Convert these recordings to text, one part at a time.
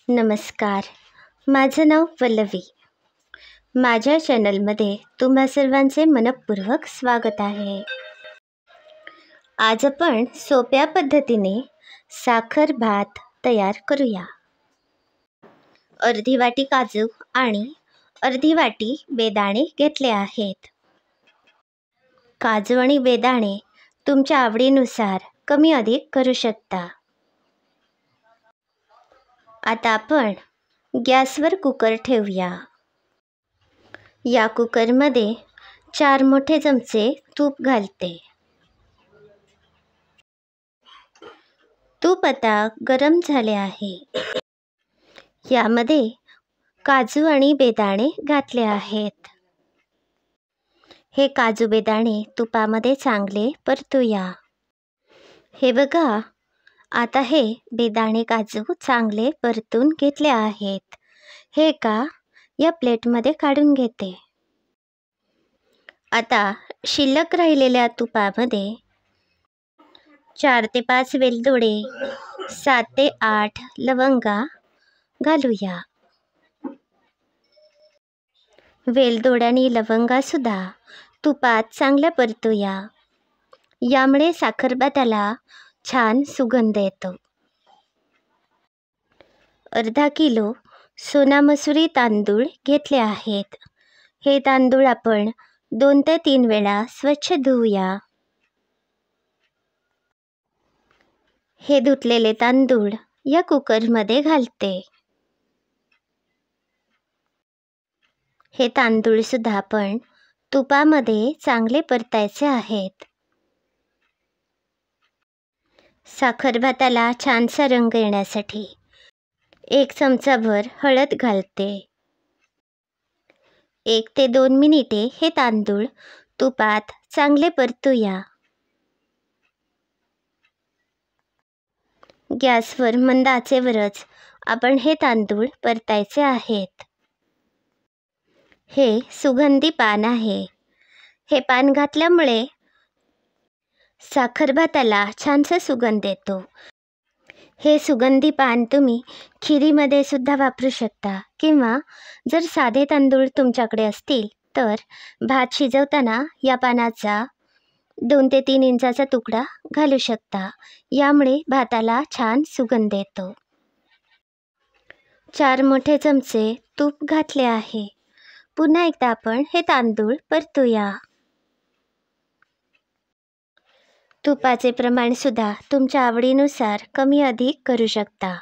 नमस्कार. माझं नाव पल्लवी. माझ्या चॅनलमध्ये तुम्हा सर्वांचे मनःपूर्वक स्वागत आहे. आज आपण सोप्या पद्धतीने साखर भात तयार करूया. अर्धी वाटी काजू आणि अर्धी वाटी बेदाणे घेतले आहेत. काजू आणि बेदाणे तुमच्या आवडीनुसार कमी अधिक करू शकता. आता आपण गॅसवर कुकर ठेवूया. या कुकरमध्ये 4 मोठे चमचे तूप घालते. तूप आता गरम झाले आहे. यामध्ये काजू आणि बेदाणे घातले आहेत. हे काजू बेदाणे तुपामध्ये चांगले परतूया. हे बघा, आता हे बेदाणे काजू चांगले परतून घेतले आहेत. हे या प्लेटमध्ये काढून घेते. आता शिल्लक राहिलेल्या तुपामध्ये 4 ते 5 वेलदोडे, 7 ते 8 लवंगा घालूया. वेलदोडे आणि लवंगासुद्धा तुपात चांगल्या परतूया. यामुळे साखरभाताला छान सुगंध येतो. अर्धा किलो सोना मसुरी तांदूळ घेतले आहेत. हे तांदूळ आपण 2 ते 3 वेळा स्वच्छ धुवूया. हे धुतलेले तांदूळ या कुकरमध्ये घालते. हे तांदूळ सुद्धा आपण तुपामध्ये चांगले परतायचे आहेत. साखरभाताला छानसा रंग येण्यासाठी 1 चमचाभर हळद घालते. 1 ते 2 मिनिटे हे तांदूळ तुपात चांगले परतूया. गॅसवर मंद आचेवरच आपण हे तांदूळ परतायचे आहेत. हे सुगंधी पान आहे. हे पान घातल्यामुळे साखरभाताला छानसा सुगंध येतो. हे सुगंधी पान तुम्ही खिरीमध्ये सुद्धा वापरू शकता किंवा जर साधे तांदूळ तुमच्याकडे असतील तर भात शिजवताना या पानाचा 2 ते 3 इंचाचा तुकडा घालू शकता. यामुळे भाताला छान सुगंध येतो. 4 मोठे चमचे तूप घातले आहे. पुन्हा एकदा आपण हे तांदूळ परतूया. तुपाचे प्रमाण सुद्धा तुमच्या आवडीनुसार कमी अधिक करू शकता.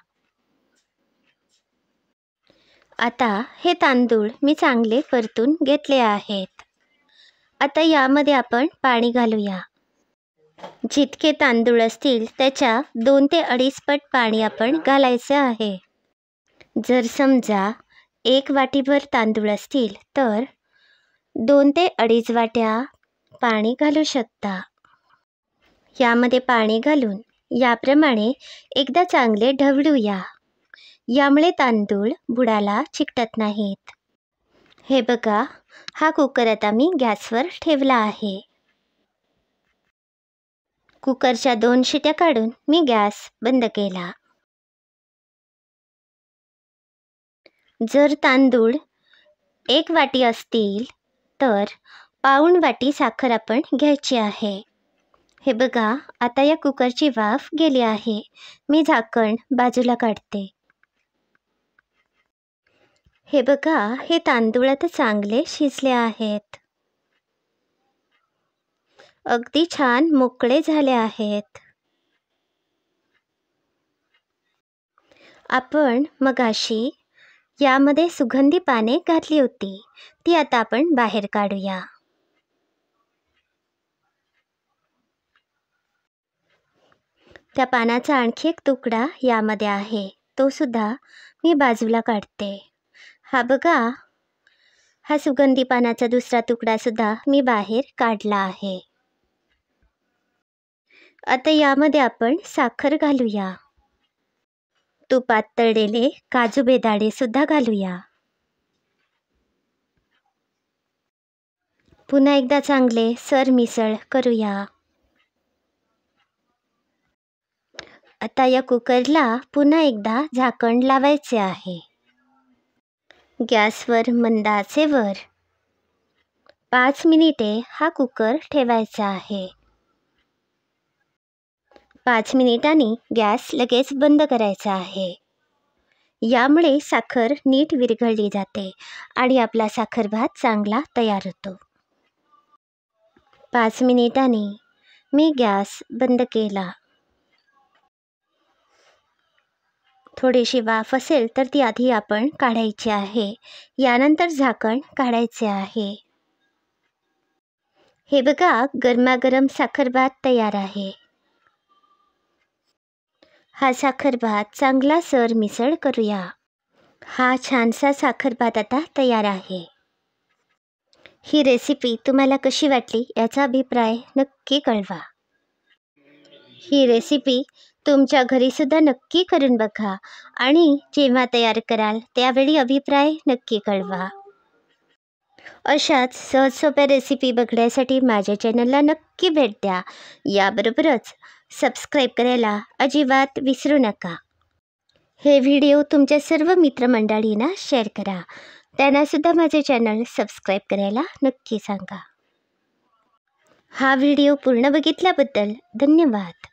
आता हे तांदूळ मी चांगले परतून घेतले आहेत. आता यामध्ये आपण पाणी घालूया. जितके तांदूळ असतील त्याच्या 2 ते 2.5 पट पाणी आपण घालायचे आहे. जर समजा 1 वाटीभर तांदूळ असतील तर 2 ते 2.5 वाट्या पाणी घालू शकता. यामध्ये पाणी घालून याप्रमाणे एकदा चांगले ढवळूया. यामुळे तांदूळ बुडाला चिकटत नाहीत. हे बघा, हा कुकर आता मी गॅसवर ठेवला आहे. कुकरच्या 2 शिट्या काढून मी गॅस बंद केला. जर तांदूळ 1 वाटी असतील तर पाऊण वाटी साखर आपण घ्यायची आहे. हे बघा, आता या कुकरची वाफ गेली आहे. मी झाकण बाजूला काढते. हे बघा, हे तांदूळ आता चांगले शिजले आहेत. अगदी छान मोकळे झाले आहेत. आपण मगाशी यामध्ये सुगंधी पाने घातली होती, ती आता आपण बाहेर काढूया. त्या पानाचा आणखी एक तुकडा यामध्ये आहे, तो सुद्धा मी बाजूला काढते. हा बघा, हा सुगंधी पानाचा दुसरा तुकडा सुद्धा मी बाहेर काढला आहे. आता यामध्ये आपण साखर घालूया. तुपात तळलेले काजू बेदाणे सुद्धा घालूया. पुन्हा एकदा चांगले सरमिसळ करूया. आता या कुकरला पुन्हा एकदा झाकण लावायचे आहे. गॅसवर मंद आचेवर 5 मिनिटे हा कुकर ठेवायचा आहे. 5 मिनिटांनी गॅस लगेच बंद करायचा आहे. यामुळे साखर नीट विरघळली जाते आणि आपला साखर भात चांगला तयार होतो. 5 मिनिटांनी मी गॅस बंद केला. थोडीशी वाफ असेल तर ती आधी आपण काढायची आहे. यानंतर झाकण काढायचे आहे. हे बघा, गरमागरम साखर भात तयार आहे. हा साखर भात चांगला सरमिसळ करूया. हा छानसा साखर भात आता तयार आहे. ही रेसिपी तुम्हाला कशी वाटली याचा अभिप्राय नक्की कळवा. ही रेसिपी तुमच्या घरीसुद्धा नक्की करून बघा आणि जेव्हा तयार कराल त्यावेळी अभिप्राय नक्की कळवा. अशाच सहज सोप्या रेसिपी बघण्यासाठी माझ्या चॅनलला नक्की भेट द्या. याबरोबरच सबस्क्राईब करायला अजिबात विसरू नका. हे व्हिडिओ तुमच्या सर्व मित्रमंडळींना शेअर करा. त्यांनासुद्धा माझे चॅनल सबस्क्राईब करायला नक्की सांगा. हा व्हिडिओ पूर्ण बघितल्याबद्दल धन्यवाद.